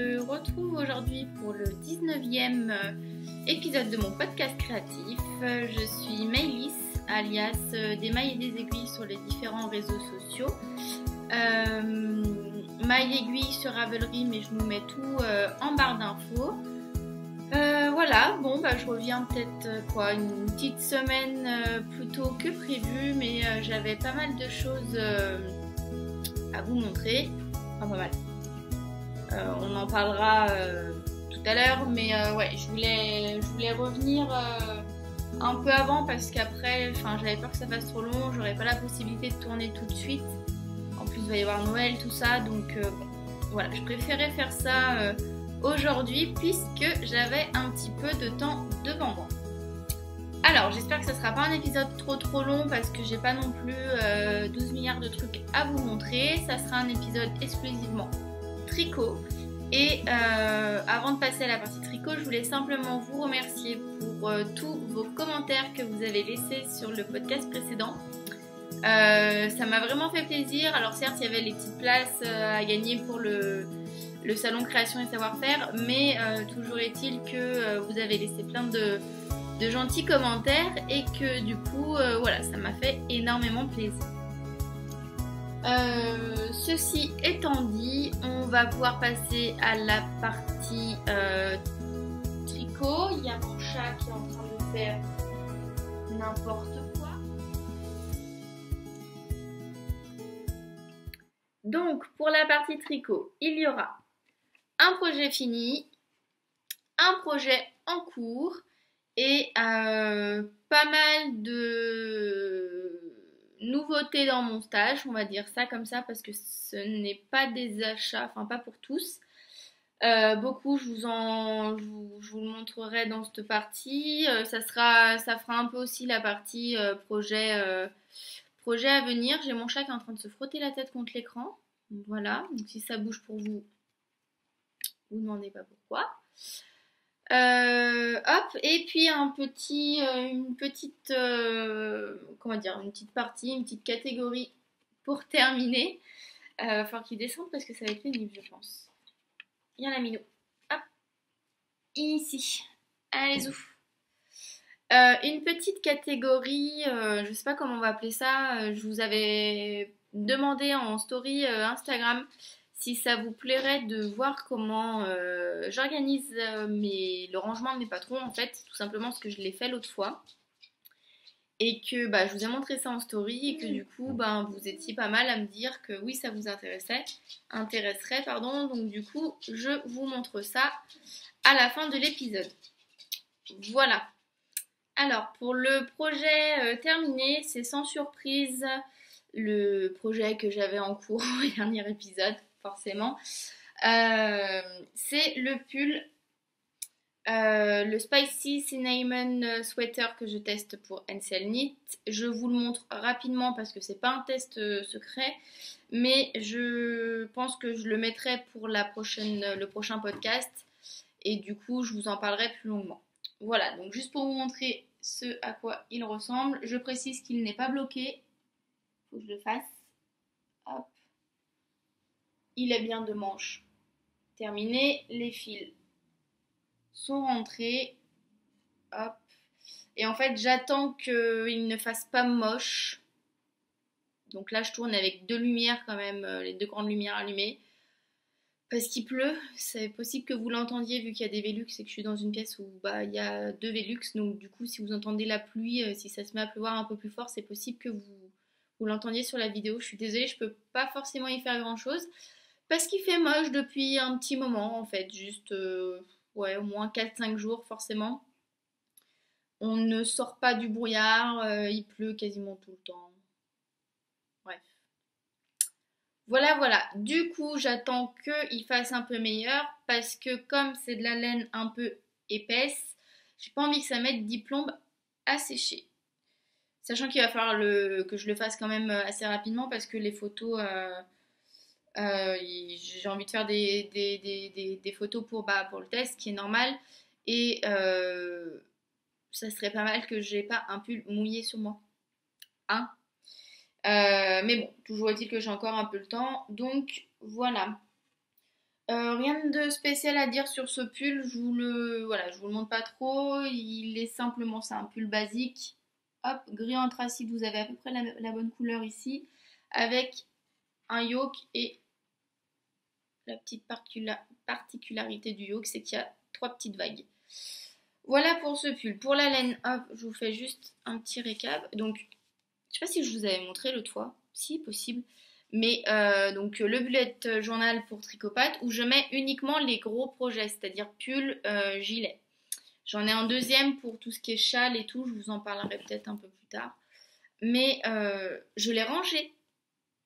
te retrouve aujourd'hui pour le 19e épisode de mon podcast créatif. Je suis Maëlys, alias des mailles et des aiguilles sur les différents réseaux sociaux. Mailles aiguilles sur Ravelry, mais je vous mets tout en barre d'infos. Voilà, je reviens peut-être une petite semaine plus tôt que prévu, mais j'avais pas mal de choses à vous montrer. Enfin, pas mal. On en parlera tout à l'heure, mais je voulais revenir un peu avant parce qu'après, j'avais peur que ça fasse trop long, j'aurais pas la possibilité de tourner tout de suite. En plus, il va y avoir Noël, tout ça, donc voilà, je préférais faire ça aujourd'hui puisque j'avais un petit peu de temps devant moi. Alors, j'espère que ça sera pas un épisode trop long parce que j'ai pas non plus 12 milliards de trucs à vous montrer. Ça sera un épisode exclusivement tricot. Et avant de passer à la partie tricot, je voulais simplement vous remercier pour tous vos commentaires que vous avez laissés sur le podcast précédent. Ça m'a vraiment fait plaisir. Alors certes, il y avait les petites places à gagner pour le salon création et savoir-faire, mais toujours est-il que vous avez laissé plein de gentils commentaires et que du coup, ça m'a fait énormément plaisir. Ceci étant dit, on va pouvoir passer à la partie tricot. Il y a mon chat qui est en train de faire n'importe quoi. Donc, pour la partie tricot, il y aura un projet fini, un projet en cours et pas mal de nouveautés dans mon stage, on va dire ça comme ça parce que ce n'est pas des achats, pas pour tous. Beaucoup, je vous le montrerai dans cette partie. Ça fera un peu aussi la partie projet à venir. J'ai mon chat qui est en train de se frotter la tête contre l'écran. Voilà, donc si ça bouge pour vous, vous ne demandez pas pourquoi. Et puis une petite partie, une petite catégorie pour terminer. Il va falloir qu'il descende parce que ça va être pénible, je pense. Il y en a mis nous. Hop, ici. Allez, ouf. Une petite catégorie, je sais pas comment on va appeler ça. Je vous avais demandé en story Instagram si ça vous plairait de voir comment j'organise le rangement de mes patrons, en fait, tout simplement parce que je l'ai fait l'autre fois. Et que je vous ai montré ça en story et que du coup, vous étiez pas mal à me dire que oui, ça vous intéresserait. Donc du coup, je vous montre ça à la fin de l'épisode. Voilà. Alors, pour le projet terminé, c'est sans surprise le projet que j'avais en cours au dernier épisode, forcément. C'est le pull, le Spicy Cinnamon Sweater que je teste pour NCL Knit. Je vous le montre rapidement parce que c'est pas un test secret, mais je pense que je le mettrai pour le prochain podcast et du coup, je vous en parlerai plus longuement. Voilà, donc juste pour vous montrer ce à quoi il ressemble, je précise qu'il n'est pas bloqué. Faut que je le fasse. Hop. Il est bien de manches terminé. Les fils sont rentrés. Hop. Et en fait, j'attends qu'il ne fasse pas moche. Donc là, je tourne avec deux lumières quand même, les deux grandes lumières allumées. Parce qu'il pleut, c'est possible que vous l'entendiez vu qu'il y a des Velux et que je suis dans une pièce où il y a deux Velux. Donc du coup, si vous entendez la pluie, si ça se met à pleuvoir un peu plus fort, c'est possible que vous l'entendiez sur la vidéo. Je suis désolée, je peux pas forcément y faire grand chose. Parce qu'il fait moche depuis un petit moment en fait, juste au moins 4-5 jours forcément. On ne sort pas du brouillard, il pleut quasiment tout le temps. Bref. Voilà. Du coup, j'attends qu'il fasse un peu meilleur parce que comme c'est de la laine un peu épaisse, j'ai pas envie que ça mette 10 plombes à sécher. Sachant qu'il va falloir que je le fasse quand même assez rapidement parce que les photos, j'ai envie de faire des photos pour le test, qui est normal. Et ça serait pas mal que j'ai pas un pull mouillé sur moi. Hein? Mais bon, toujours est-il que j'ai encore un peu le temps. Donc voilà. Rien de spécial à dire sur ce pull, voilà, je vous le montre pas trop, il est simplement, c'est un pull basique, hop, gris anthracite, vous avez à peu près la bonne couleur ici, avec un yoke et la petite particularité du yoke, c'est qu'il y a 3 petites vagues. Voilà pour ce pull. Pour la laine, hop, je vous fais juste un petit récap. Donc, je sais pas si je vous avais montré l'autre fois, si possible. Mais donc le bullet journal pour Tricopathe où je mets uniquement les gros projets, c'est-à-dire pull, gilet. J'en ai un deuxième pour tout ce qui est châle et tout, je vous en parlerai peut-être un peu plus tard. Mais je l'ai rangé.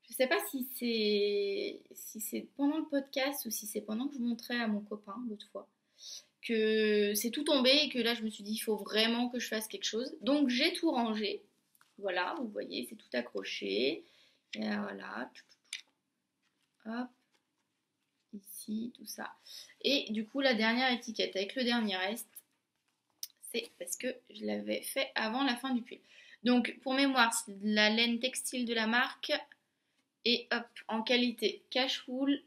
Je sais pas si c'est pendant le podcast ou si c'est pendant que je montrais à mon copain l'autre fois que c'est tout tombé et que là je me suis dit il faut vraiment que je fasse quelque chose. Donc j'ai tout rangé. Voilà, vous voyez, c'est tout accroché. Et voilà, hop, ici, tout ça. Et du coup, la dernière étiquette avec le dernier reste, c'est parce que je l'avais fait avant la fin du pull. Donc, pour mémoire, c'est de la laine textile de la marque. Et hop, en qualité cache wool,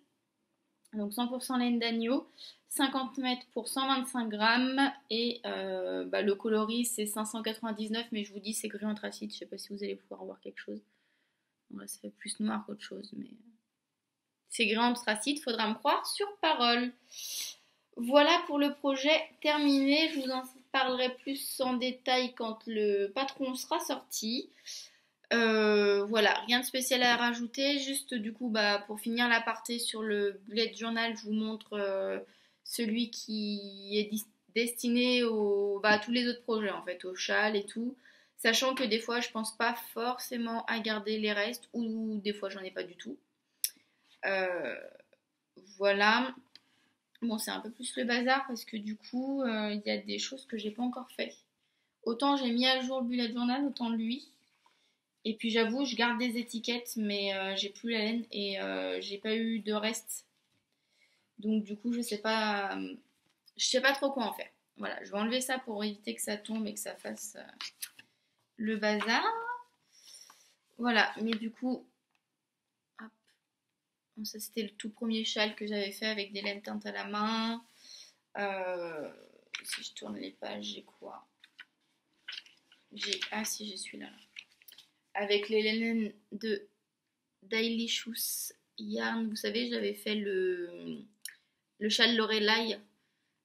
donc 100% laine d'agneau, 50 mètres pour 125 grammes. Et le coloris, c'est 599, mais je vous dis, c'est gris anthracite. Je sais pas si vous allez pouvoir voir quelque chose. Ouais, ça fait plus noir qu'autre chose, mais c'est gris anthracite, faudra me croire sur parole. Voilà pour le projet terminé. Je vous en parlerai plus en détail quand le patron sera sorti. Voilà, rien de spécial à rajouter. Juste du coup, pour finir l'aparté sur le bullet journal, je vous montre celui qui est destiné à tous les autres projets en fait, au châle et tout. Sachant que des fois, je pense pas forcément à garder les restes ou des fois, j'en ai pas du tout. Euh, voilà. Bon, c'est un peu plus le bazar parce que du coup, il y a des choses que j'ai pas encore fait. Autant j'ai mis à jour le bullet journal, autant lui. Et puis j'avoue, je garde des étiquettes, mais j'ai plus la laine et j'ai pas eu de reste. Donc du coup, je sais pas trop quoi en faire. Voilà, je vais enlever ça pour éviter que ça tombe et que ça fasse le bazar. Voilà, mais du coup, hop. Bon, ça c'était le tout premier châle que j'avais fait avec des laines teintes à la main. Euh, Si je tourne les pages, j'ai quoi? Ah si, j'ai celui-là. Avec les laines de Dailicious Yarn. Vous savez, j'avais fait le châle Lorelai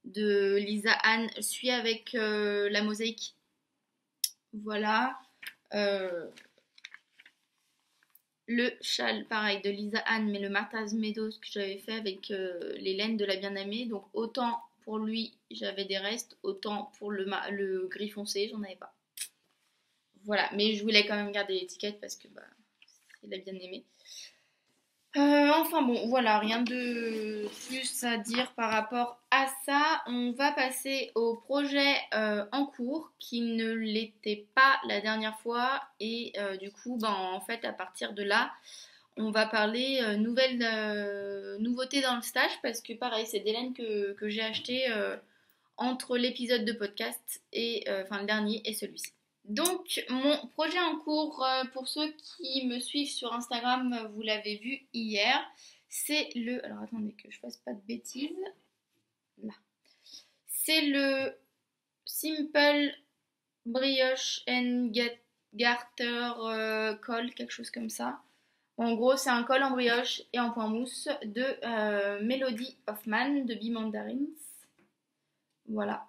de Lisa Anne. Celui avec la mosaïque. Voilà. Le châle, pareil, de Lisa Anne, mais le Martha's Meadows que j'avais fait avec les laines de la bien-aimée. Donc autant pour lui, j'avais des restes, autant pour le gris foncé, j'en avais pas. Voilà, mais je voulais quand même garder l'étiquette parce que c'est la bien-aimée. Enfin bon, voilà, rien de plus à dire par rapport à ça. On va passer au projet en cours qui ne l'était pas la dernière fois. Et du coup, en fait, à partir de là, on va parler nouveautés dans le stage parce que pareil, c'est des laines que j'ai achetées entre l'épisode de podcast et enfin le dernier et celui-ci. Donc mon projet en cours, pour ceux qui me suivent sur Instagram, vous l'avez vu hier, c'est le... Alors attendez que je fasse pas de bêtises. Là. C'est le Simple Brioche and Garter Col, quelque chose comme ça. En gros, c'est un col en brioche et en point mousse de Melody Hoffman de Bee Mandarins. Voilà.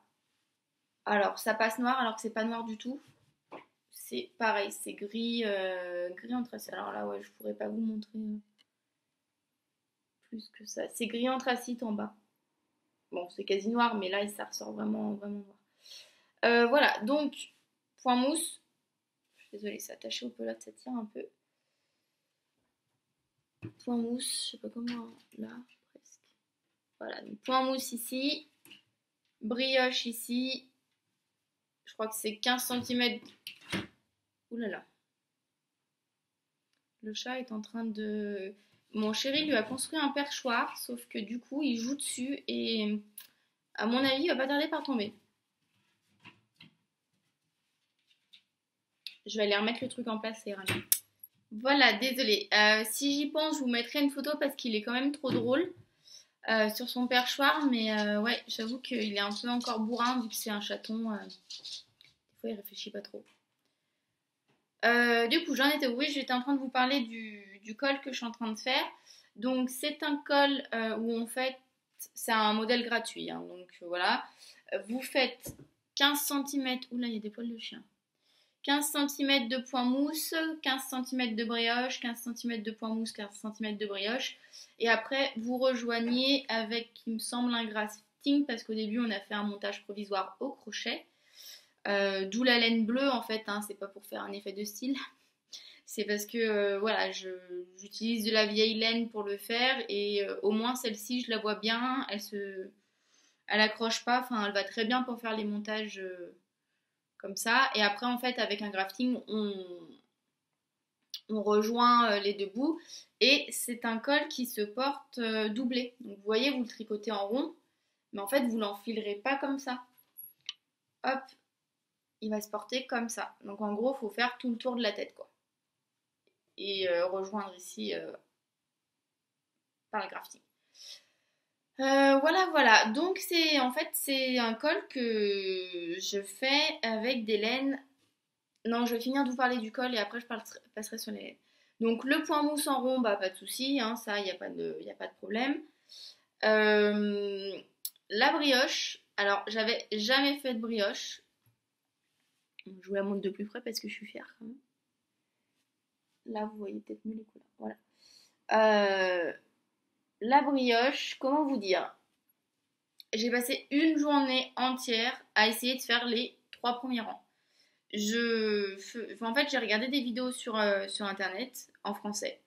Alors, ça passe noir alors que c'est pas noir du tout. C'est pareil, c'est gris anthracite. Alors là, ouais, je pourrais pas vous montrer plus que ça. C'est gris anthracite en bas. Bon, c'est quasi noir, mais là, ça ressort vraiment, vraiment noir. Voilà, donc, point mousse. Je suis désolée, c'est attaché au pelote, ça tire un peu. Point mousse, je sais pas comment, là, presque. Voilà, donc point mousse ici. Brioche ici. Je crois que c'est 15 cm. Ouh là là. Le chat est en train de... Mon chéri lui a construit un perchoir, sauf que du coup, il joue dessus et à mon avis, il va pas tarder par tomber. Je vais aller remettre le truc en place, ça ira mieux. Voilà, désolée. Si j'y pense, je vous mettrai une photo parce qu'il est quand même trop drôle. sur son perchoir, mais ouais, j'avoue qu'il est un peu encore bourrin vu que c'est un chaton. Des fois, il réfléchit pas trop. Du coup, j'en étais où? Oui, j'étais en train de vous parler du col que je suis en train de faire. Donc, c'est un col où on fait, c'est un modèle gratuit, hein, donc voilà. Vous faites 15 centimètres. Oula, il y a des poils de chien. 15 centimètres de point mousse, 15 centimètres de brioche, 15 centimètres de point mousse, 15 centimètres de brioche. Et après, vous rejoignez avec, il me semble, un grafting parce qu'au début, on a fait un montage provisoire au crochet. D'où la laine bleue en fait, hein, c'est pas pour faire un effet de style, c'est parce que voilà, j'utilise de la vieille laine pour le faire et au moins celle-ci je la vois bien, elle accroche pas, enfin elle va très bien pour faire les montages comme ça. Et après en fait avec un grafting on rejoint les deux bouts et c'est un col qui se porte doublé. Donc vous voyez, vous le tricotez en rond, mais en fait vous l'enfilerez pas comme ça. Hop, il va se porter comme ça. Donc en gros, il faut faire tout le tour de la tête, quoi. Et rejoindre ici par le grafting. Voilà, voilà. Donc c'est en fait c'est un col que je fais avec des laines. Non, je vais finir de vous parler du col et après passerai sur les laines. Donc le point mousse en rond, bah pas de souci, hein, ça y a pas de problème. Euh, la brioche. Alors j'avais jamais fait de brioche. Je vous la montre de plus près parce que je suis fière quand même. Là, vous voyez peut-être mieux les couleurs. Voilà. Euh, la brioche, comment vous dire? J'ai passé une journée entière à essayer de faire les trois premiers rangs. En fait, j'ai regardé des vidéos sur internet en français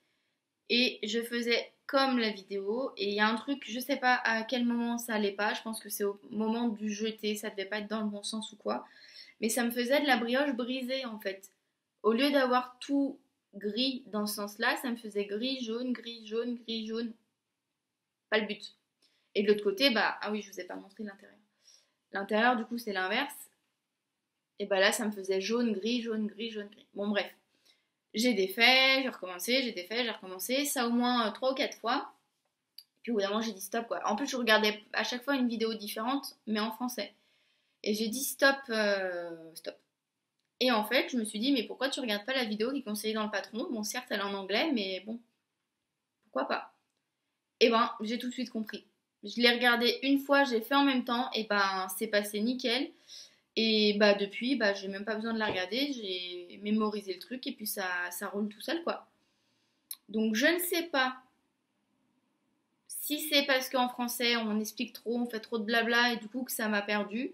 et je faisais comme la vidéo. Et il y a un truc, je sais pas à quel moment ça allait pas. Je pense que c'est au moment du jeté, ça devait pas être dans le bon sens ou quoi. Mais ça me faisait de la brioche brisée en fait. Au lieu d'avoir tout gris dans ce sens-là, ça me faisait gris, jaune, gris, jaune, gris, jaune. Pas le but. Et de l'autre côté, bah, ah oui, je vous ai pas montré l'intérieur. L'intérieur, du coup, c'est l'inverse. Et bah là, ça me faisait jaune, gris, jaune, gris, jaune, gris. Bon, bref. J'ai défait, j'ai recommencé, j'ai défait, j'ai recommencé. Ça au moins 3 ou 4 fois. Puis au bout d'un moment, j'ai dit stop, quoi. En plus, je regardais à chaque fois une vidéo différente, mais en français. Et j'ai dit stop, stop. Et en fait, je me suis dit, mais pourquoi tu regardes pas la vidéo qui est conseillée dans le patron? Bon, certes, elle est en anglais, mais bon, pourquoi pas? Et ben, j'ai tout de suite compris. Je l'ai regardé une fois, j'ai fait en même temps, et ben, c'est passé nickel. Et bah, depuis, bah, j'ai même pas besoin de la regarder, j'ai mémorisé le truc, et puis ça roule tout seul, quoi. Donc, je ne sais pas si c'est parce qu'en français, on explique trop, on fait trop de blabla, et du coup, que ça m'a perdu.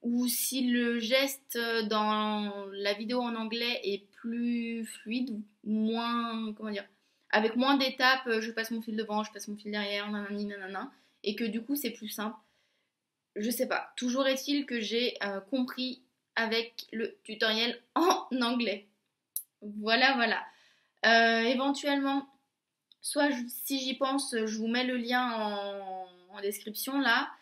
Ou si le geste dans la vidéo en anglais est plus fluide, moins, comment dire, avec moins d'étapes, je passe mon fil devant, je passe mon fil derrière, nanani, nanana, et que du coup c'est plus simple. Je sais pas. Toujours est-il que j'ai compris avec le tutoriel en anglais. Voilà, voilà. Éventuellement, soit si j'y pense, je vous mets le lien en description là.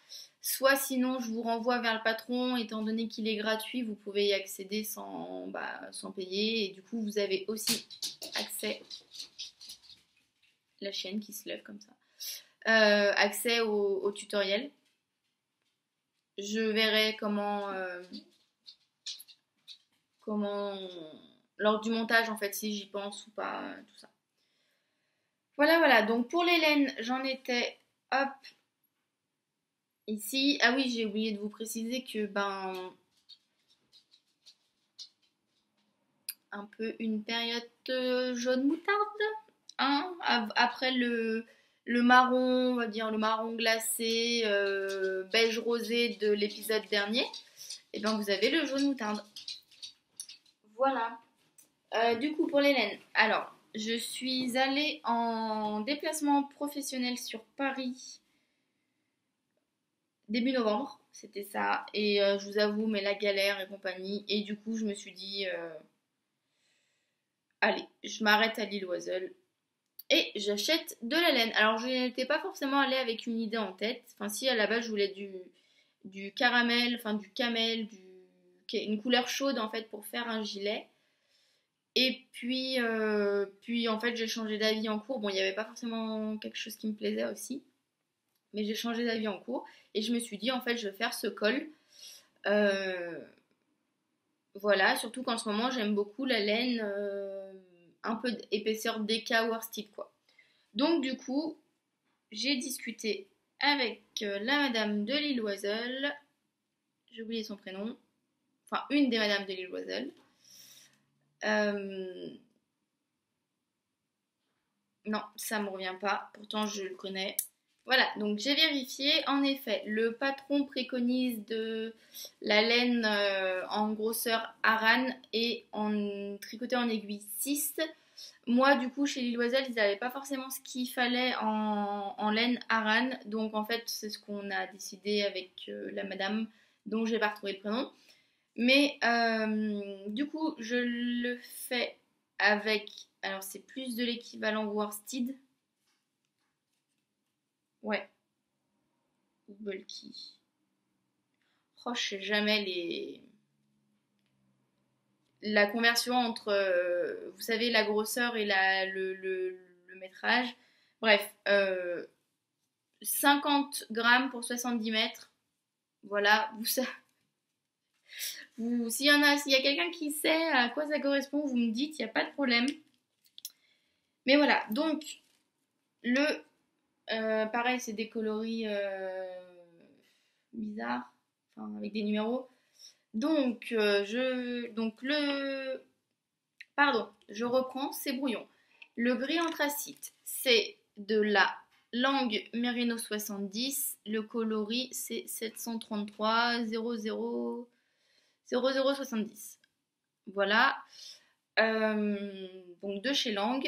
Soit sinon, je vous renvoie vers le patron, étant donné qu'il est gratuit, vous pouvez y accéder sans payer. Et du coup, vous avez aussi accès, la chienne qui se lève comme ça, accès au tutoriel. Je verrai comment, lors du montage en fait, si j'y pense ou pas, tout ça. Voilà, voilà. Donc pour les laines, j'en étais, hop, ici. Ah oui, j'ai oublié de vous préciser que un peu une période jaune moutarde, hein, après le marron, on va dire le marron glacé, beige rosé de l'épisode dernier, et bien vous avez le jaune moutarde. Voilà. Du coup pour les laines, alors je suis allée en déplacement professionnel sur Paris début novembre, c'était ça, et je vous avoue, mais la galère et compagnie, et du coup je me suis dit, allez, je m'arrête à Lille-Oiseul et j'achète de la laine. Alors je n'étais pas forcément allée avec une idée en tête, enfin si à la base je voulais du caramel, enfin du camel, une couleur chaude en fait pour faire un gilet. Et puis en fait j'ai changé d'avis en cours. Bon, il n'y avait pas forcément quelque chose qui me plaisait aussi. Mais j'ai changé d'avis en cours et je me suis dit en fait je vais faire ce col. Euh, voilà, surtout qu'en ce moment j'aime beaucoup la laine un peu d'épaisseur DK Worsted quoi. Donc du coup j'ai discuté avec la madame de Lilloiseul, j'ai oublié son prénom, enfin une des madames de Lilloiseul. Euh, non, ça me revient pas, pourtant je le connais. Voilà, donc j'ai vérifié. En effet, le patron préconise de la laine en grosseur Aran et en tricoté en aiguille 6. Moi, du coup, chez Lilloiselle, ils n'avaient pas forcément ce qu'il fallait en laine Aran. Donc, en fait, c'est ce qu'on a décidé avec la madame dont j'ai pas retrouvé le prénom. Mais du coup, je le fais avec. Alors, c'est plus de l'équivalent worsted. Ouais, ou bulky. Oh, je sais jamais la conversion entre, vous savez, la grosseur et le métrage. Bref, 50 grammes pour 70 mètres. Voilà, s'il y a quelqu'un qui sait à quoi ça correspond, vous me dites, il n'y a pas de problème. Mais voilà, donc, le, pareil, c'est des coloris bizarres, enfin, avec des numéros. Pardon, je reprends, c'est brouillon. Le gris anthracite, c'est de la langue Merino 70. Le coloris, c'est 733 00 0070. Voilà. Donc de chez Lang.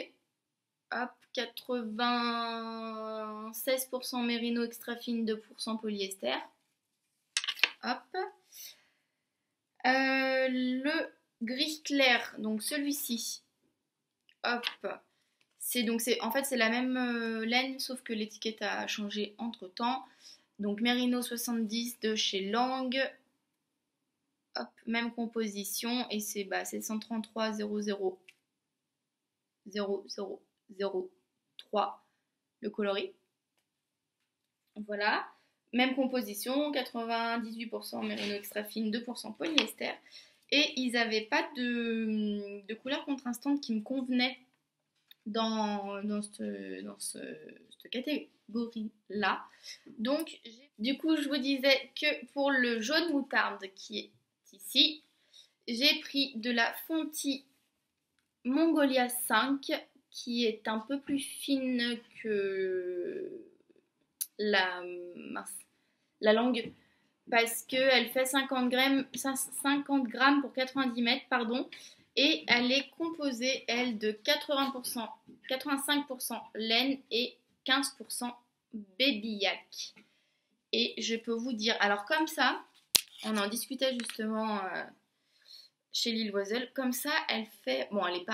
Hop, 96% Merino extra fine, 2% polyester. Hop. Le gris clair, donc celui-ci. Hop. En fait c'est la même laine sauf que l'étiquette a changé entre temps. Donc Merino 70 de chez Lang. Hop, même composition et c'est 733 00 0003 le coloris. Voilà. Même composition, 98% Merino extra fine, 2% polyester. Et ils n'avaient pas de couleur contrastante qui me convenait dans cette catégorie-là. Donc, du coup, je vous disais que pour le jaune moutarde qui est ici, j'ai pris de la Fonti Mongolia 5 qui est un peu plus fine que la, la langue parce qu'elle fait 50 grammes pour 90 mètres, pardon, et elle est composée, elle, de 80%, 85% laine et 15% baby-yak. Et je peux vous dire, alors comme ça, on en discutait justement chez Lilloiseul, comme ça, elle fait, bon, elle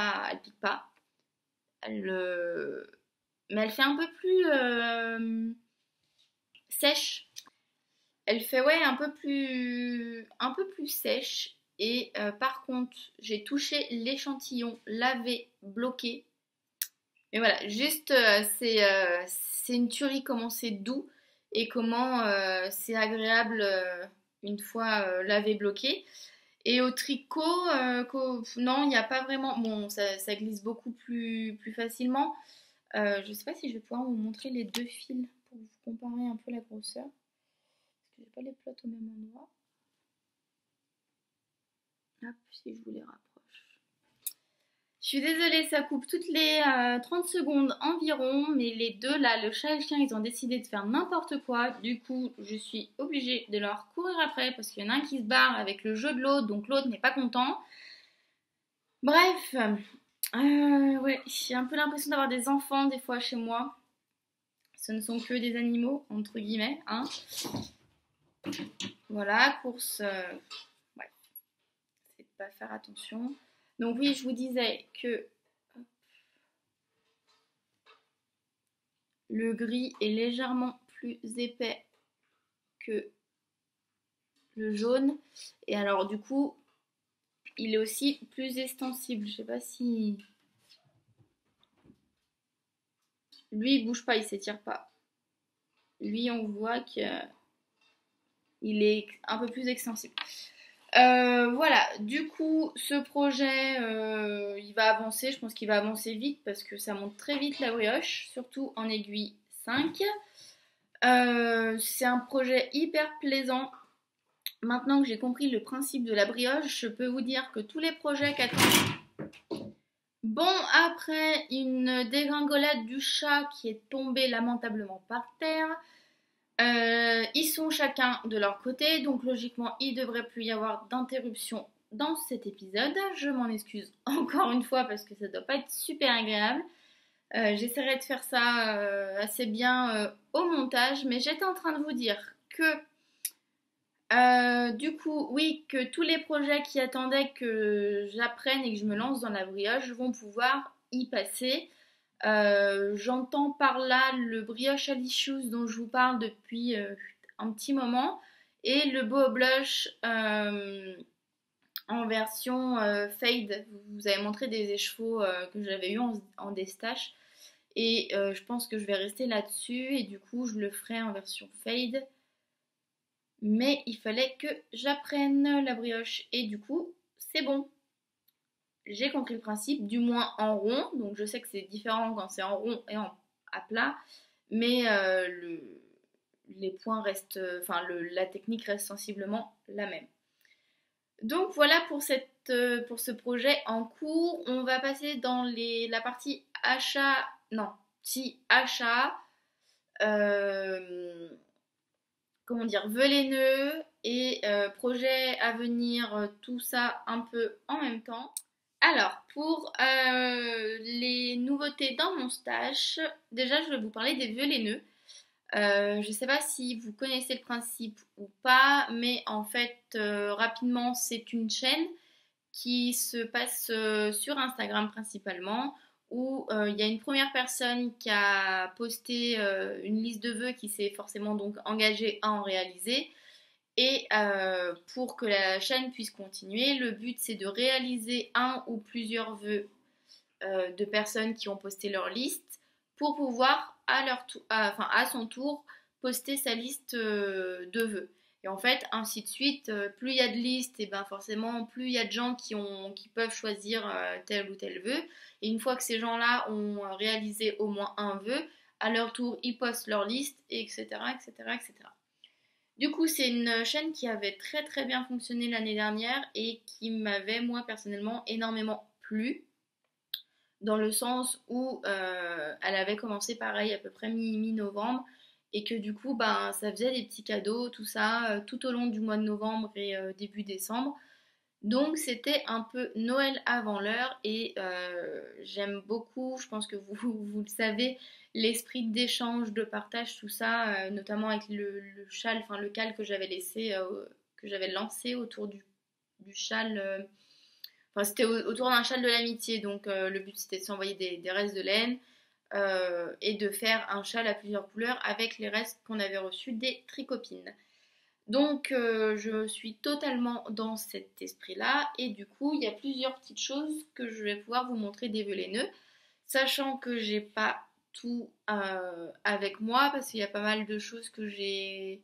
pique pas, mais elle fait un peu plus sèche. Elle fait ouais un peu plus sèche et par contre j'ai touché l'échantillon lavé bloqué. Mais voilà, juste c'est une tuerie comment c'est doux et comment c'est agréable une fois lavé bloqué. Et au tricot, non, il n'y a pas vraiment. Bon, ça glisse beaucoup plus facilement. Je sais pas si je vais pouvoir vous montrer les deux fils pour vous comparer un peu la grosseur. Parce que j'ai pas les plots au même endroit. Hop, si je vous les rapproche. Je suis désolée, ça coupe toutes les 30 secondes environ, mais les deux là, le chat et le chien, ils ont décidé de faire n'importe quoi. Du coup, je suis obligée de leur courir après parce qu'il y en a un qui se barre avec le jeu de l'autre, donc l'autre n'est pas content. Bref, ouais, j'ai un peu l'impression d'avoir des enfants des fois chez moi. Ce ne sont que des animaux, entre guillemets, hein. Voilà, course, ouais, c'est de pas faire attention. Donc oui, je vous disais que le gris est légèrement plus épais que le jaune. Et alors du coup, il est aussi plus extensible. Je sais pas si... Lui, il bouge pas, il s'étire pas. Lui, on voit qu'il est un peu plus extensible. Voilà, du coup, ce projet, il va avancer. Je pense qu'il va avancer vite parce que ça monte très vite la brioche, surtout en aiguille 5. C'est un projet hyper plaisant. Maintenant que j'ai compris le principe de la brioche, je peux vous dire que tous les projets qu'attendent. Bon, après une dégringolade du chat qui est tombé lamentablement par terre, ils sont chacun de leur côté, donc logiquement il ne devrait plus y avoir d'interruption dans cet épisode. Je m'en excuse encore une fois parce que ça doit pas être super agréable. J'essaierai de faire ça assez bien au montage, mais j'étais en train de vous dire que du coup, oui, que tous les projets qui attendaient que j'apprenne et que je me lance dans la brioche vont pouvoir y passer. J'entends par là le brioche alicious dont je vous parle depuis un petit moment et le beau blush en version fade. Vous avez montré des écheveaux que j'avais eu en destache et je pense que je vais rester là-dessus et du coup je le ferai en version fade. Mais il fallait que j'apprenne la brioche et du coup c'est bon. J'ai compris le principe, du moins en rond, donc je sais que c'est différent quand c'est en rond et à plat, mais les points restent, enfin la technique reste sensiblement la même. Donc voilà pour ce projet en cours. On va passer dans la partie achat, non, si achat, euh, comment dire, velaineux et projet à venir, tout ça un peu en même temps. Alors, pour les nouveautés dans mon stage, déjà je vais vous parler des velaineux. Je ne sais pas si vous connaissez le principe ou pas, mais en fait, rapidement, c'est une chaîne qui se passe sur Instagram principalement, où il y a une première personne qui a posté une liste de vœux qui s'est forcément donc engagée à en réaliser. Et pour que la chaîne puisse continuer, le but c'est de réaliser un ou plusieurs vœux de personnes qui ont posté leur liste pour pouvoir à son tour poster sa liste de vœux. Et en fait, ainsi de suite, plus il y a de listes, et ben forcément, plus il y a de gens qui peuvent choisir tel ou tel vœu. Et une fois que ces gens-là ont réalisé au moins un vœu, à leur tour, ils postent leur liste, etc., etc., etc. Du coup, c'est une chaîne qui avait très très bien fonctionné l'année dernière et qui m'avait moi personnellement énormément plu dans le sens où elle avait commencé pareil à peu près mi-novembre et que du coup ben, ça faisait des petits cadeaux, tout ça, tout au long du mois de novembre et début décembre. Donc c'était un peu Noël avant l'heure et j'aime beaucoup, je pense que vous le savez, l'esprit d'échange, de partage, tout ça, notamment avec le châle, enfin le cal que j'avais laissé, que j'avais lancé autour du châle. Enfin, c'était autour d'un châle de l'amitié, donc le but c'était de s'envoyer des restes de laine et de faire un châle à plusieurs couleurs avec les restes qu'on avait reçus des tricopines. Donc je suis totalement dans cet esprit-là et du coup il y a plusieurs petites choses que je vais pouvoir vous montrer des velaineux, sachant que j'ai pas tout avec moi parce qu'il y a pas mal de choses que j'ai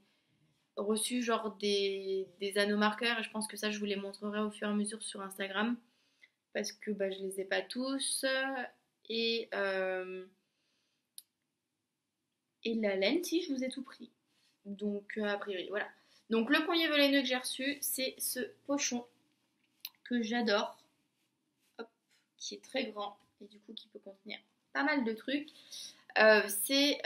reçues, genre des anneaux marqueurs et je pense que ça je vous les montrerai au fur et à mesure sur Instagram parce que bah, je les ai pas tous et, euh, et la laine si je vous ai tout pris. Donc a priori voilà. Donc le premier velaineux que j'ai reçu c'est ce pochon que j'adore, hop, qui est très grand et du coup qui peut contenir pas mal de trucs. C'est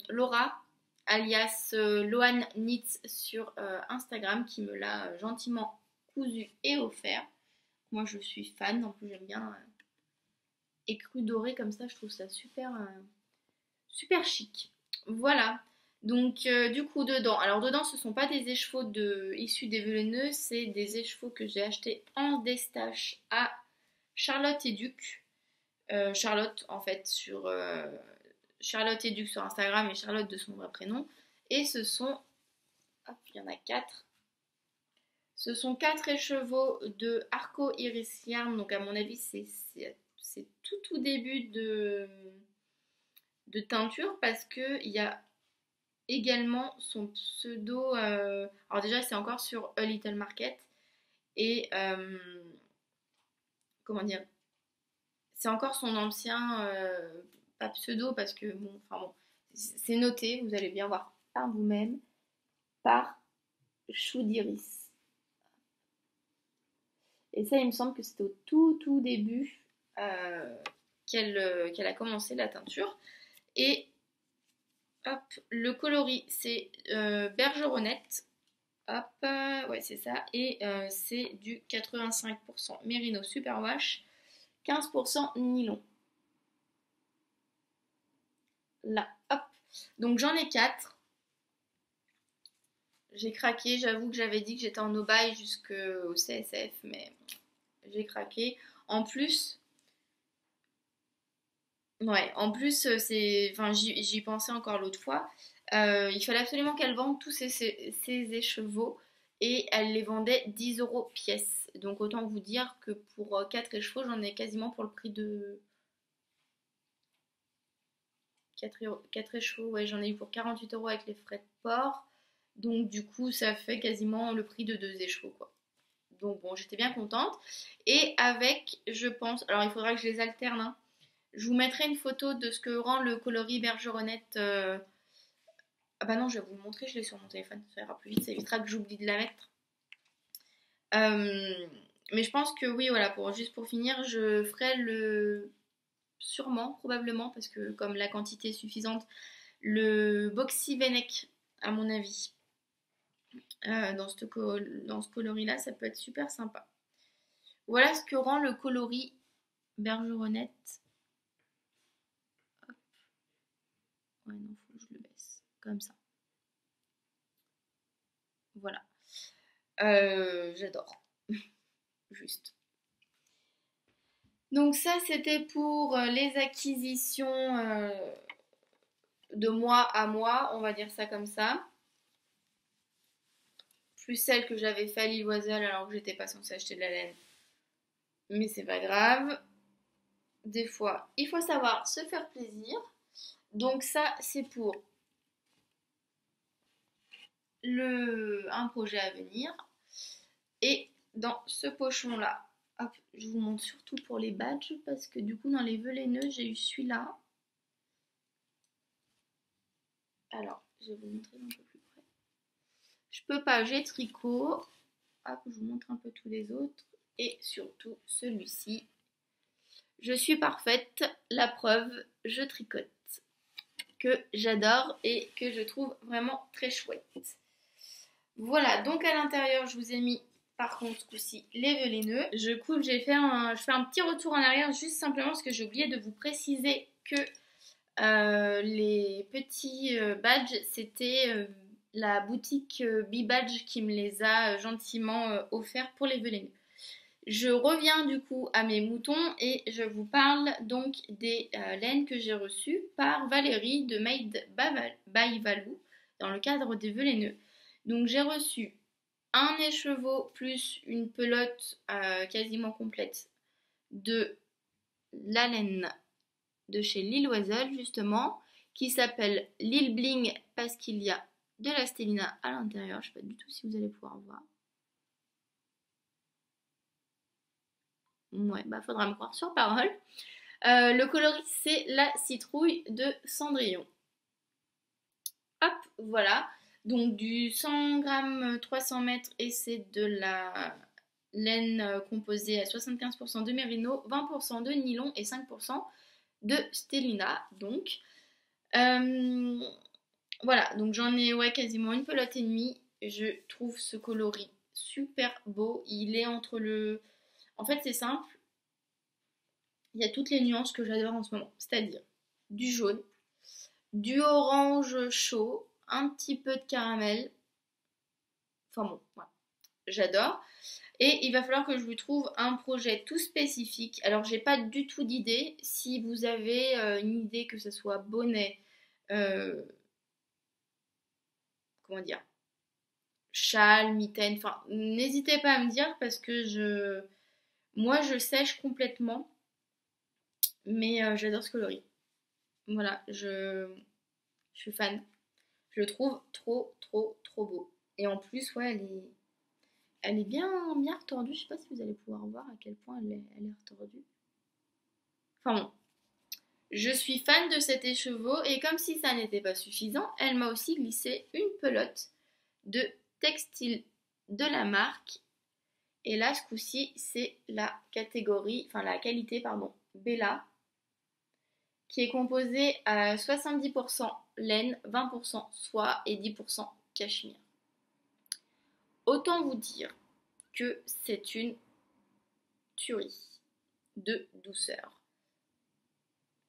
Laura alias Loan Knits sur Instagram qui me l'a gentiment cousu et offert. Moi je suis fan, en plus j'aime bien écru doré comme ça, je trouve ça super, super chic. Voilà. Donc du coup dedans, alors dedans ce sont pas des écheveaux issus des velaineux, c'est des écheveaux que j'ai achetés en destache à Charlotte et Duc. Charlotte en fait sur Charlotte et Duc sur Instagram et Charlotte de son vrai prénom. Et ce sont, hop, il y en a 4. Ce sont 4 écheveaux de Arco Iris Yarn, donc à mon avis c'est tout début de teinture parce que il y a également son pseudo. Alors déjà, c'est encore sur A Little Market. Et comment dire? C'est encore son ancien, pas pseudo parce que bon, enfin bon, c'est noté, vous allez bien voir par vous-même, par Choudiris. Et ça, il me semble que c'était au tout début euh, qu'elle a commencé la teinture. Et hop, le coloris, c'est Bergeronnette. Hop, ouais, c'est ça. Et c'est du 85% Merino Superwash, 15% nylon. Là, hop. Donc j'en ai 4. J'ai craqué. J'avoue que j'avais dit que j'étais en no buy jusqu'au CSF, mais j'ai craqué. En plus, ouais, en plus, enfin, j'y pensais encore l'autre fois. Il fallait absolument qu'elle vende tous ses écheveaux et elle les vendait 10 euros pièce. Donc autant vous dire que pour 4 écheveaux, j'en ai quasiment pour le prix de 4 écheveaux. Ouais, j'en ai eu pour 48 euros avec les frais de port. Donc du coup, ça fait quasiment le prix de 2 écheveaux, quoi. Donc bon, j'étais bien contente. Et avec, je pense, alors il faudra que je les alterne, hein. Je vous mettrai une photo de ce que rend le coloris Bergeronnette. Ah bah non, je vais vous le montrer, je l'ai sur mon téléphone, ça ira plus vite, ça évitera que j'oublie de la mettre. Euh, mais je pense que oui, voilà, juste pour finir, je ferai sûrement, probablement, parce que comme la quantité est suffisante, le Boxy Venek, à mon avis. Dans ce coloris-là, ça peut être super sympa. Voilà ce que rend le coloris Bergeronnette. Ouais, non, faut que je le baisse. Comme ça. Voilà. J'adore. Juste. Donc ça, c'était pour les acquisitions de mois à mois, on va dire ça comme ça. Plus celles que j'avais fait à Lille-Oiselle alors que j'étais pas censée acheter de la laine. Mais c'est pas grave. Des fois, il faut savoir se faire plaisir. Donc ça, c'est pour un projet à venir. Et dans ce pochon-là, hop, je vous montre surtout pour les badges parce que du coup, dans les velaineux, j'ai eu celui-là. Alors, je vais vous montrer un peu plus près. Je peux pas, j'ai tricot. Hop, je vous montre un peu tous les autres. Et surtout celui-ci. Je suis parfaite, la preuve, je tricote. Que j'adore et que je trouve vraiment très chouette. Voilà, donc à l'intérieur, je vous ai mis par contre ce coup-ci les velaineux. Je fais un petit retour en arrière juste simplement parce que j'ai oublié de vous préciser que les petits badges, c'était la boutique B-Badge qui me les a gentiment offerts pour les velaineux. Je reviens du coup à mes moutons et je vous parle donc des laines que j'ai reçues par Valérie de Made by Valou dans le cadre des velaineux. Donc j'ai reçu un écheveau plus une pelote quasiment complète de la laine de chez Lille Oiselle justement qui s'appelle Lille Bling parce qu'il y a de la stélina à l'intérieur. Je ne sais pas du tout si vous allez pouvoir voir. Ouais, bah faudra me croire sur parole. Le coloris c'est la citrouille de Cendrillon. Hop, voilà. Donc du 100 grammes 300 mètres et c'est de la laine composée à 75% de mérino, 20% de nylon et 5% de stélina. Donc voilà, donc j'en ai ouais, quasiment une pelote et demie. Je trouve ce coloris super beau. Il est entre le... En fait c'est simple, il y a toutes les nuances que j'adore en ce moment. C'est-à-dire du jaune, du orange chaud, un petit peu de caramel. Enfin bon, voilà. J'adore. Et il va falloir que je vous trouve un projet tout spécifique. Alors, j'ai pas du tout d'idée. Si vous avez une idée, que ce soit bonnet, euh, comment dire, châle, mitaine, enfin, n'hésitez pas à me dire parce que moi, je sèche complètement, mais j'adore ce coloris. Voilà, je suis fan. Je le trouve trop, trop, trop beau. Et en plus, ouais, elle est bien, bien retordue. Je sais pas si vous allez pouvoir voir à quel point elle est retordue. Enfin bon, je suis fan de cet écheveau et comme si ça n'était pas suffisant, elle m'a aussi glissé une pelote de textile de la marque. Et là, ce coup-ci, c'est la catégorie, enfin la qualité, pardon, Bella, qui est composée à 70% laine, 20% soie et 10% cachemire. Autant vous dire que c'est une tuerie de douceur.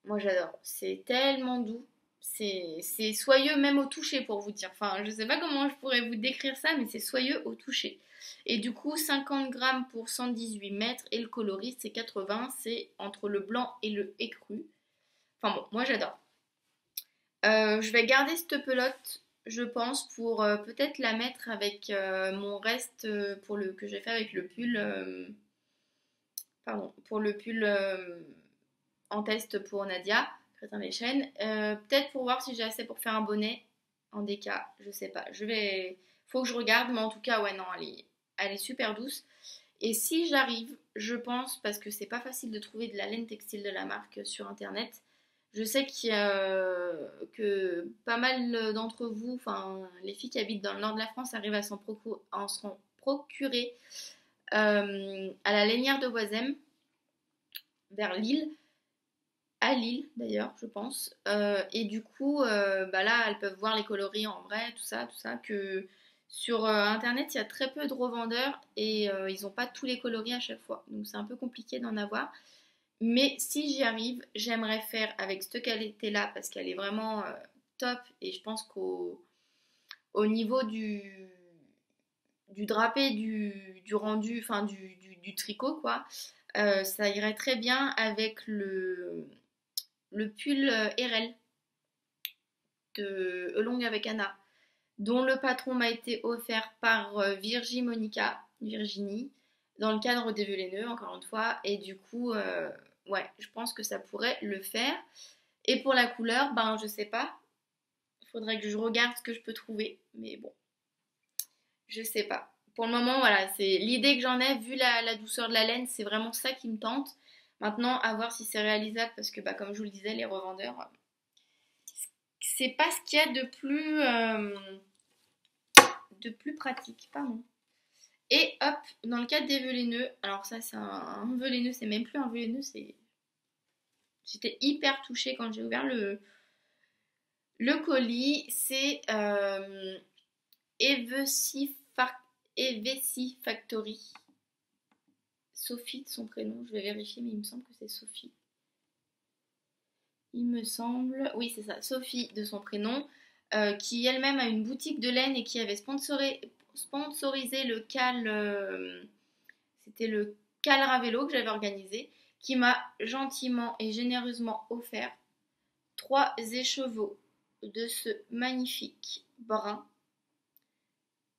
Moi j'adore, c'est tellement doux, c'est soyeux même au toucher pour vous dire. Enfin, je sais pas comment je pourrais vous décrire ça, mais c'est soyeux au toucher. Et du coup, 50 grammes pour 118 mètres et le coloris c'est 80, c'est entre le blanc et le écru. Enfin bon, moi j'adore. Je vais garder cette pelote, je pense, pour peut-être la mettre avec mon reste pour le que j'ai fait avec le pull. Pardon, pour le pull en test pour Nadia, Crétin les chaînes. Peut-être pour voir si j'ai assez pour faire un bonnet en déca, je sais pas. Faut que je regarde, mais en tout cas, ouais, non, elle est super douce. Et si j'arrive, je pense, parce que c'est pas facile de trouver de la laine textile de la marque sur internet, je sais que pas mal d'entre vous, enfin les filles qui habitent dans le nord de la France, arrivent à s'en procurer à la lainière de Oisem, vers Lille, à Lille d'ailleurs, je pense. Et du coup, bah là, elles peuvent voir les coloris en vrai, tout ça, que sur internet, il y a très peu de revendeurs et ils n'ont pas tous les coloris à chaque fois. Donc c'est un peu compliqué d'en avoir. Mais si j'y arrive, j'aimerais faire avec cette qualité-là parce qu'elle est vraiment top et je pense au niveau du drapé, du rendu, enfin du tricot, quoi, ça irait très bien avec le pull RL de Elong avec Anna, dont le patron m'a été offert par Virginie, dans le cadre des Véléneux, encore une fois, et du coup, ouais, je pense que ça pourrait le faire. Et pour la couleur, ben je sais pas, il faudrait que je regarde ce que je peux trouver, mais bon, je sais pas. Pour le moment, voilà, c'est l'idée que j'en ai, vu la douceur de la laine, c'est vraiment ça qui me tente. Maintenant, à voir si c'est réalisable, parce que bah, comme je vous le disais, les revendeurs, c'est pas ce qu'il y a de plus pratique, pardon. Et hop, dans le cadre des velaineux, alors ça c'est un velaineux, c'est même plus un velaineux, c'est... J'étais hyper touchée quand j'ai ouvert le colis, c'est Eveci Factory. Sophie de son prénom, je vais vérifier, mais il me semble que c'est Sophie. Il me semble, oui c'est ça, Sophie de son prénom, qui elle-même a une boutique de laine et qui avait sponsorisé le cal, c'était le cal Ravelo que j'avais organisé, qui m'a gentiment et généreusement offert 3 écheveaux de ce magnifique brun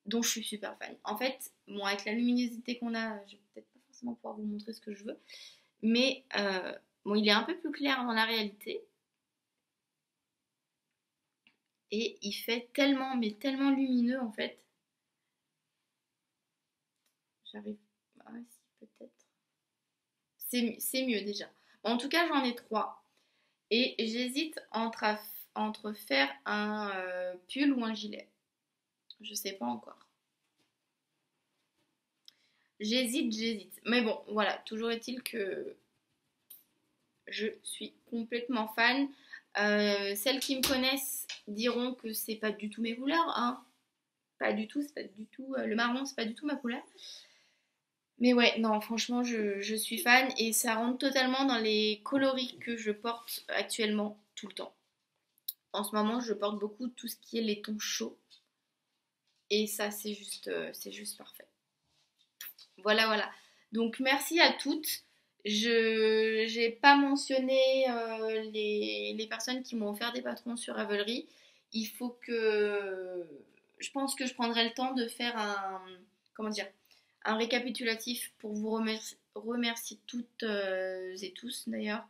dont je suis super fan. En fait, bon, avec la luminosité qu'on a, je vais peut-être pas forcément pouvoir vous montrer ce que je veux, mais bon, il est un peu plus clair dans la réalité. Et il fait tellement, mais tellement lumineux en fait. J'arrive. Ah, si, peut-être. C'est mieux déjà. Bon, en tout cas, j'en ai 3. Et j'hésite entre faire un pull ou un gilet. Je sais pas encore. J'hésite. Mais bon, voilà. Toujours est-il que je suis complètement fan. Celles qui me connaissent diront que c'est pas du tout mes couleurs, hein. Pas du tout, c'est pas du tout. Le marron, c'est pas du tout ma couleur. Mais ouais, non, franchement, je suis fan et ça rentre totalement dans les coloris que je porte actuellement tout le temps. En ce moment, je porte beaucoup tout ce qui est les tons chauds et ça, c'est juste parfait. Voilà, voilà. Donc, merci à toutes. Je n'ai pas mentionné les personnes qui m'ont offert des patrons sur Ravelry. Il faut que... Je pense que je prendrai le temps de faire comment dire, un récapitulatif pour vous remercier toutes et tous d'ailleurs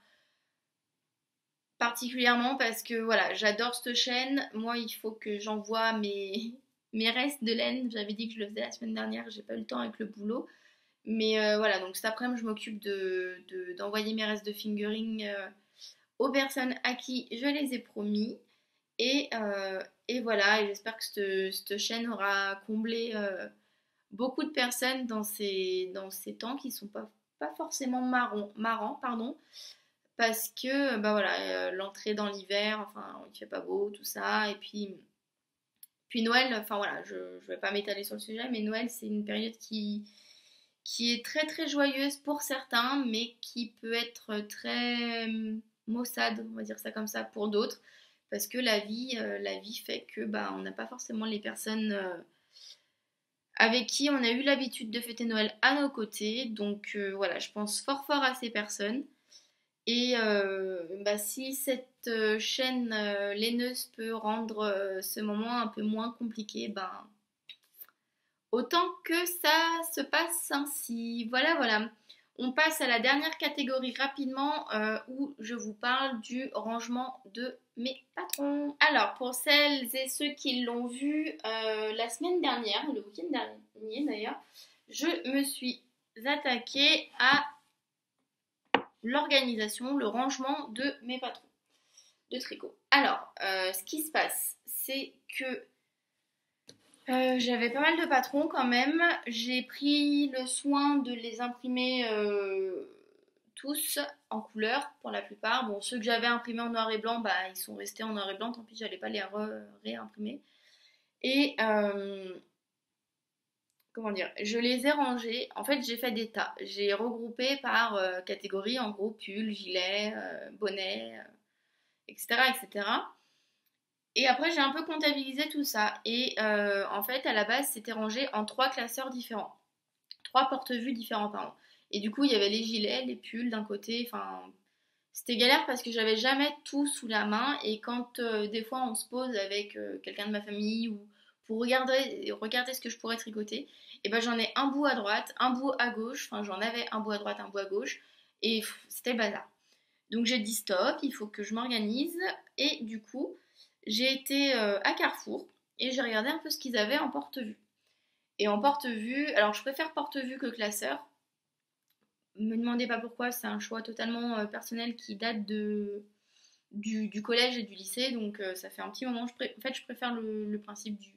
particulièrement parce que voilà, j'adore cette chaîne. Moi, il faut que j'envoie mes restes de laine. J'avais dit que je le faisais la semaine dernière, j'ai pas eu le temps avec le boulot. Mais voilà, donc cet après-midi, je m'occupe d'envoyer mes restes de fingering aux personnes à qui je les ai promis. Et voilà, et j'espère que cette chaîne aura comblé beaucoup de personnes dans ces temps qui sont pas forcément marrants, pardon, parce que bah voilà, l'entrée dans l'hiver, enfin il fait pas beau, tout ça, et puis Noël, enfin voilà, je vais pas m'étaler sur le sujet, mais Noël c'est une période qui est très très joyeuse pour certains, mais qui peut être très maussade, on va dire ça comme ça, pour d'autres, parce que la vie fait que bah, on n'a pas forcément les personnes avec qui on a eu l'habitude de fêter Noël à nos côtés. Donc voilà, je pense fort fort à ces personnes. Et bah, si cette chaîne laineuse peut rendre ce moment un peu moins compliqué, ben autant que ça se passe ainsi. Voilà, voilà. On passe à la dernière catégorie rapidement où je vous parle du rangement de mes patrons. Alors, pour celles et ceux qui l'ont vu la semaine dernière, le week-end dernier d'ailleurs, je me suis attaquée à l'organisation, le rangement de mes patrons de tricot. Alors, ce qui se passe, c'est que j'avais pas mal de patrons quand même. J'ai pris le soin de les imprimer tous en couleur pour la plupart. Bon, ceux que j'avais imprimés en noir et blanc, bah ils sont restés en noir et blanc. Tant pis, j'allais pas les réimprimer. Et comment dire, je les ai rangés. En fait, j'ai fait des tas. J'ai regroupé par catégorie, en gros, pull, gilet, bonnet, etc., etc. Et après, j'ai un peu comptabilisé tout ça. Et en fait, à la base, c'était rangé en trois classeurs différents. Trois porte-vues différents, pardon. Et du coup, il y avait les gilets, les pulls d'un côté. Enfin, c'était galère parce que j'avais jamais tout sous la main. Et quand des fois, on se pose avec quelqu'un de ma famille ou pour regarder ce que je pourrais tricoter, et ben j'en ai un bout à droite, un bout à gauche. Enfin, j'en avais un bout à droite, un bout à gauche. Et c'était le bazar. Donc j'ai dit stop, il faut que je m'organise. Et du coup, j'ai été à Carrefour et j'ai regardé un peu ce qu'ils avaient en porte-vue. Et en porte-vue, alors je préfère porte-vue que classeur. Me demandez pas pourquoi, c'est un choix totalement personnel qui date du collège et du lycée. Donc ça fait un petit moment. En fait, je préfère le principe du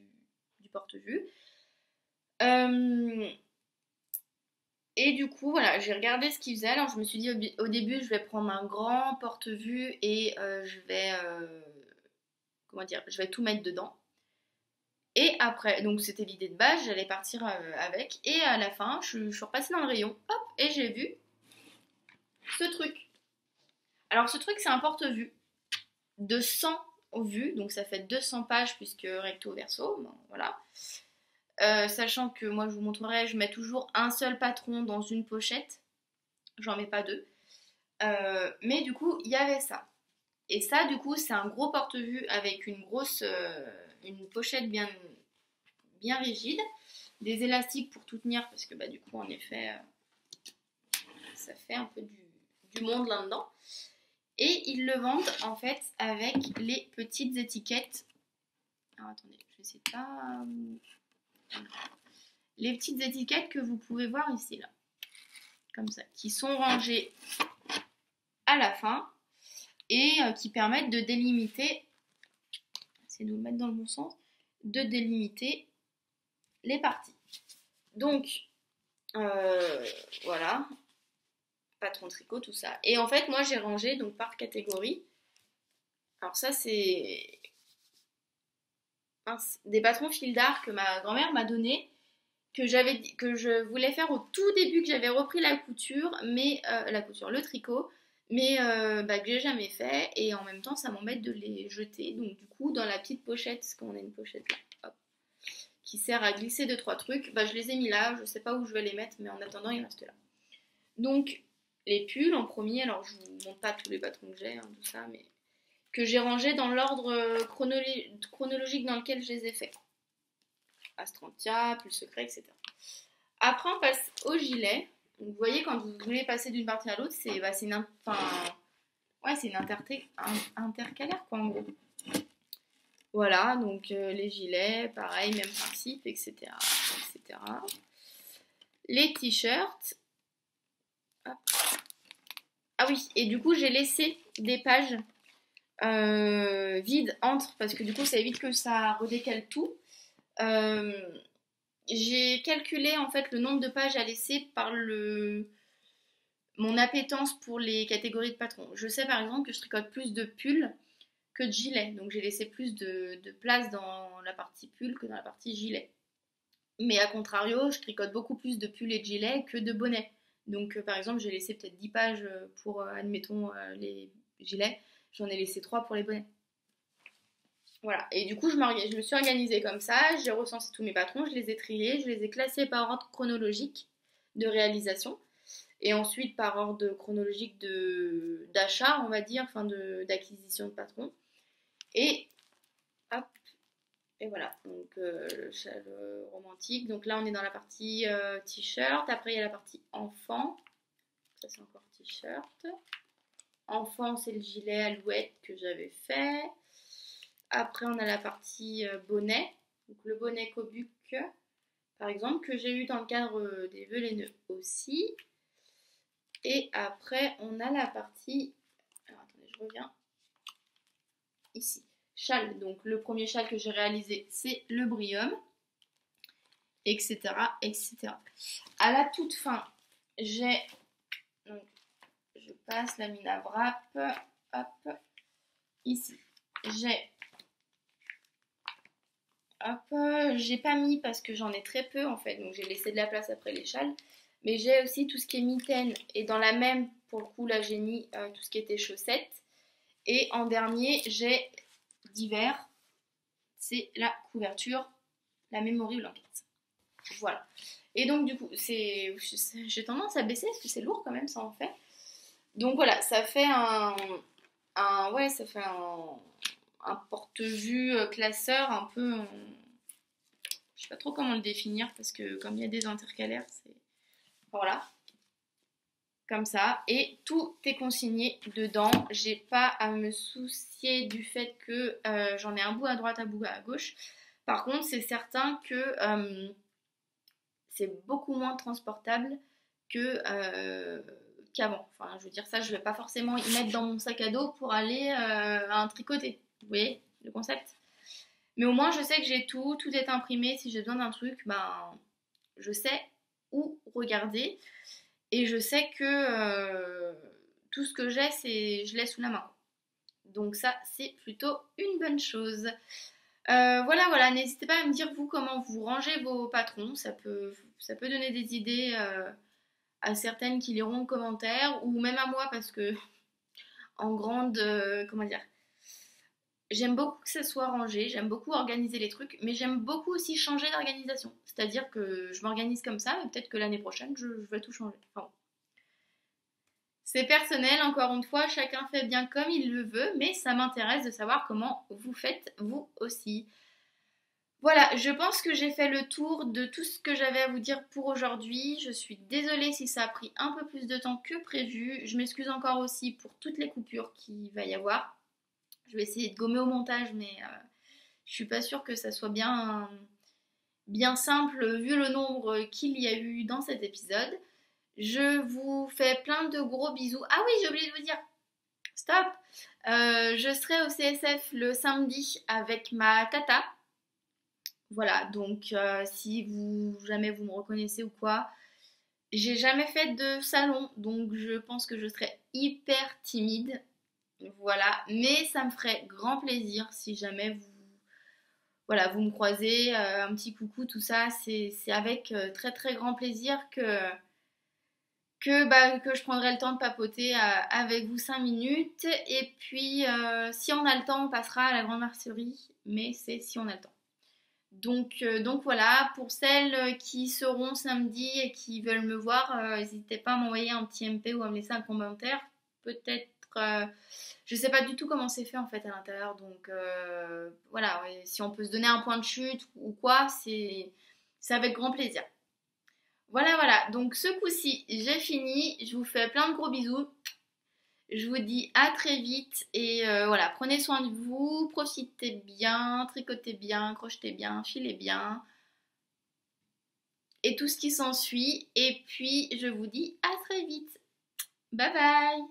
porte-vue. Euh, Et du coup, voilà, j'ai regardé ce qu'ils faisaient. Alors, je me suis dit au début, je vais prendre un grand porte-vue et je vais, comment dire, je vais tout mettre dedans. Et après, donc c'était l'idée de base, j'allais partir avec. Et à la fin, je suis repassée dans le rayon, hop, et j'ai vu ce truc. Alors, ce truc, c'est un porte-vue de 100 vues, donc ça fait 200 pages puisque recto verso, bon, voilà. Sachant que moi, je vous montrerai, je mets toujours un seul patron dans une pochette, j'en mets pas deux. Mais du coup, il y avait ça. Et ça, du coup, c'est un gros porte-vue avec une pochette bien rigide, des élastiques pour tout tenir parce que bah, du coup, en effet, ça fait un peu du monde là-dedans. Et ils le vendent en fait avec les petites étiquettes. Alors attendez, je sais pas. Les petites étiquettes que vous pouvez voir ici, là. Comme ça, qui sont rangées à la fin et qui permettent de délimiter, c'est de nous mettre dans le bon sens, de délimiter les parties. Donc, voilà, patron tricot, tout ça. Et en fait, moi, j'ai rangé donc par catégorie. Alors ça, c'est des patrons fil d'art que ma grand-mère m'a donné, que je voulais faire au tout début que j'avais repris la couture, mais le tricot, mais bah, que j'ai jamais fait. Et en même temps, ça m'embête de les jeter. Donc du coup, dans la petite pochette, parce qu'on a une pochette là, hop, qui sert à glisser 2-3 trucs, bah, je les ai mis là. Je sais pas où je vais les mettre, mais en attendant, ils restent là. Donc les pulls en premier. Alors je vous montre pas tous les patrons que j'ai, hein, tout ça, mais que j'ai rangé dans l'ordre chronologique dans lequel je les ai faits. Astrantia, pull secret, etc. Après, on passe au gilet. Donc, vous voyez, quand vous voulez passer d'une partie à l'autre, c'est Ouais, c'est une intercalaire quoi en gros. Voilà, donc les gilets, pareil, même principe, etc. etc. Les t-shirts. Hop. Ah oui, et du coup j'ai laissé des pages vides entre, parce que du coup ça évite que ça redécale tout. Euh, j'ai calculé en fait le nombre de pages à laisser par mon appétence pour les catégories de patrons. Je sais par exemple que je tricote plus de pulls que de gilets, donc j'ai laissé plus de place dans la partie pull que dans la partie gilet. Mais à contrario, je tricote beaucoup plus de pulls et de gilets que de bonnets. Donc par exemple, j'ai laissé peut-être 10 pages pour, admettons, les gilets. J'en ai laissé 3 pour les bonnets. Voilà. Et du coup, je me suis organisée comme ça. J'ai recensé tous mes patrons, je les ai triés, je les ai classés par ordre chronologique de réalisation. Et ensuite par ordre chronologique d'achat, on va dire, enfin d'acquisition de patrons. Et hop, et voilà, donc le châle romantique. Donc là, on est dans la partie t-shirt. Après, il y a la partie enfant. Ça, c'est encore t-shirt. Enfant, c'est le gilet alouette que j'avais fait. Après, on a la partie bonnet. Donc le bonnet Cobuc, par exemple, que j'ai eu dans le cadre des vœux les nœuds aussi. Et après, on a la partie... Alors, attendez, je reviens. Ici. Châle. Donc, le premier châle que j'ai réalisé, c'est le Brium. Etc. etc. À la toute fin, j'ai... Donc, je passe la mine à wrap. Hop. Ici. J'ai pas mis parce que j'en ai très peu en fait. Donc, j'ai laissé de la place après les châles. Mais j'ai aussi tout ce qui est mitaine. Et dans la même, pour le coup, là, j'ai mis tout ce qui était chaussettes. Et en dernier, j'ai d'hiver. C'est la couverture, la memory blanket. Voilà. Et donc, du coup, j'ai tendance à baisser parce que c'est lourd quand même, ça en fait. Donc voilà, ça fait ouais, ça fait un porte-vue classeur un peu. Je sais pas trop comment le définir parce que comme il y a des intercalaires, c'est. Voilà. Comme ça. Et tout est consigné dedans. J'ai pas à me soucier du fait que j'en ai un bout à droite, un bout à gauche. Par contre, c'est certain que c'est beaucoup moins transportable qu'avant. Enfin, je veux dire ça, je vais pas forcément y mettre dans mon sac à dos pour aller à un tricoter. Vous voyez le concept? Mais au moins, je sais que j'ai tout est imprimé. Si j'ai besoin d'un truc, ben, je sais où regarder et je sais que tout ce que j'ai, je l'ai sous la main. Donc ça, c'est plutôt une bonne chose. Voilà, n'hésitez pas à me dire vous comment vous rangez vos patrons, ça peut donner des idées à certaines qui liront en commentaire ou même à moi parce que en grande, comment dire, j'aime beaucoup que ça soit rangé, j'aime beaucoup organiser les trucs, mais j'aime beaucoup aussi changer d'organisation. C'est-à-dire que je m'organise comme ça, mais peut-être que l'année prochaine je vais tout changer. Enfin, bon. C'est personnel, encore une fois, chacun fait bien comme il le veut, mais ça m'intéresse de savoir comment vous faites vous aussi. Voilà, je pense que j'ai fait le tour de tout ce que j'avais à vous dire pour aujourd'hui. Je suis désolée si ça a pris un peu plus de temps que prévu. Je m'excuse encore aussi pour toutes les coupures qu'il va y avoir. Je vais essayer de gommer au montage, mais je suis pas sûre que ça soit bien simple vu le nombre qu'il y a eu dans cet épisode. Je vous fais plein de gros bisous. Ah oui, j'ai oublié de vous dire. Stop. Je serai au CSF le samedi avec ma tata. Voilà, donc si jamais vous me reconnaissez ou quoi, j'ai jamais fait de salon, donc je pense que je serais hyper timide. Voilà, mais ça me ferait grand plaisir si jamais voilà, vous me croisez, un petit coucou, tout ça, c'est avec très très grand plaisir que je prendrai le temps de papoter avec vous 5 minutes. Et puis, si on a le temps, on passera à la grande mercerie, mais c'est si on a le temps. Donc voilà, pour celles qui seront samedi et qui veulent me voir, n'hésitez pas à m'envoyer un petit MP ou à me laisser un commentaire. Peut-être, je sais pas du tout comment c'est fait en fait à l'intérieur, donc voilà, ouais, si on peut se donner un point de chute ou quoi, c'est avec grand plaisir. Voilà, donc ce coup-ci, j'ai fini. Je vous fais plein de gros bisous. Je vous dis à très vite et voilà, prenez soin de vous, profitez bien, tricotez bien, crochetez bien, filez bien et tout ce qui s'ensuit. Et puis je vous dis à très vite. Bye bye!